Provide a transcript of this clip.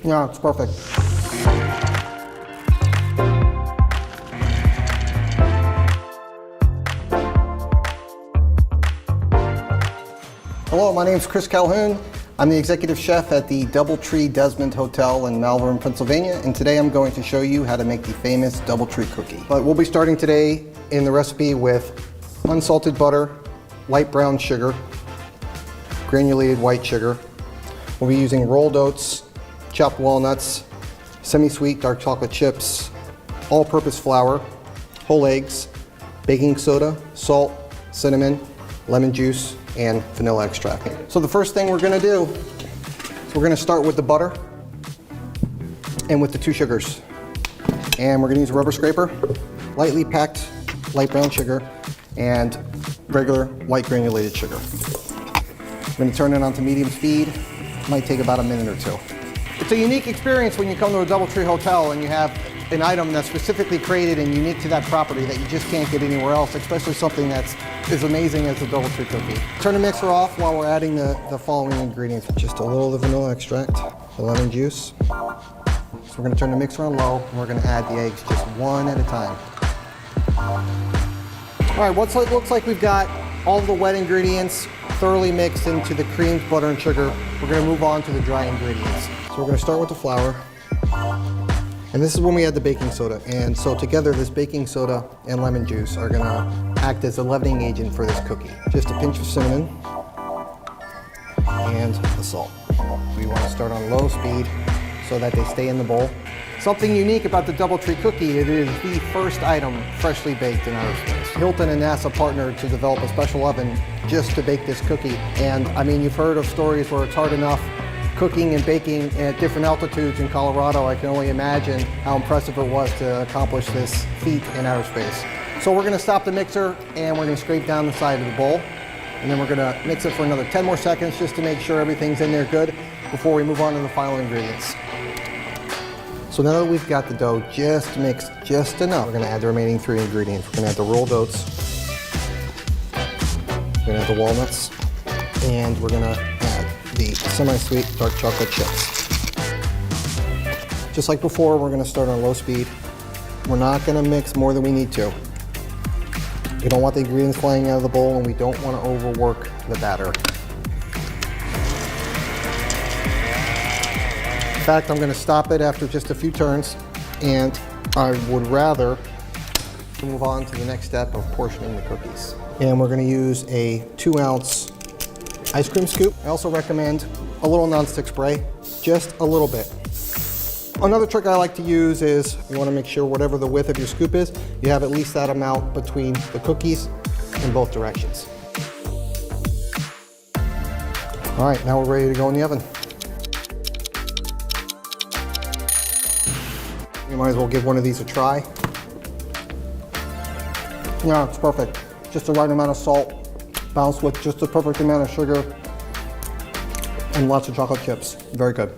Yeah, it's perfect. Hello, my name is Chris Calhoun. I'm the executive chef at the DoubleTree Desmond Hotel in Malvern, Pennsylvania, and today I'm going to show you how to make the famous DoubleTree cookie. But we'll be starting today in the recipe with unsalted butter, light brown sugar, granulated white sugar. We'll be using rolled oats, chopped walnuts, semi-sweet dark chocolate chips, all-purpose flour, whole eggs, baking soda, salt, cinnamon, lemon juice, and vanilla extract. So the first thing we're gonna do is we're gonna start with the butter and with the 2 sugars. And we're gonna use a rubber scraper, lightly packed light brown sugar, and regular white granulated sugar. I'm gonna turn it on to medium speed. It might take about a minute or 2. It's a unique experience when you come to a DoubleTree hotel and you have an item that's specifically created and unique to that property that you just can't get anywhere else, especially something that's as amazing as the DoubleTree cookie. Turn the mixer off while we're adding the following ingredients. Just a little of the vanilla extract, the lemon juice. So we're gonna turn the mixer on low and we're gonna add the eggs just one at a time. All right, it looks like we've got all of the wet ingredients thoroughly mixed into the creamed butter and sugar. We're gonna move on to the dry ingredients. So we're gonna start with the flour. And this is when we add the baking soda. And so together, this baking soda and lemon juice are gonna act as a leavening agent for this cookie. Just a pinch of cinnamon and the salt. We wanna start on low speed so that they stay in the bowl. Something unique about the DoubleTree cookie, it is the first item freshly baked in outer space. Hilton and NASA partnered to develop a special oven just to bake this cookie. And I mean, you've heard of stories where it's hard enough cooking and baking at different altitudes in Colorado. I can only imagine how impressive it was to accomplish this feat in outer space. So we're gonna stop the mixer and we're gonna scrape down the side of the bowl. And then we're gonna mix it for another 10 more seconds just to make sure everything's in there good before we move on to the final ingredients. So now that we've got the dough just mixed just enough, we're gonna add the remaining 3 ingredients. We're gonna add the rolled oats, we're gonna add the walnuts, and we're gonna add the semi-sweet dark chocolate chips. Just like before, we're gonna start on low speed. We're not gonna mix more than we need to. We don't want the ingredients flying out of the bowl, and we don't wanna overwork the batter. In fact, I'm gonna stop it after just a few turns, and I would rather move on to the next step of portioning the cookies. And we're gonna use a 2-ounce ice cream scoop. I also recommend a little nonstick spray, just a little bit. Another trick I like to use is you wanna make sure whatever the width of your scoop is, you have at least that amount between the cookies in both directions. All right, now we're ready to go in the oven. You might as well give one of these a try. Yeah, it's perfect. Just the right amount of salt, balanced with just the perfect amount of sugar, and lots of chocolate chips. Very good.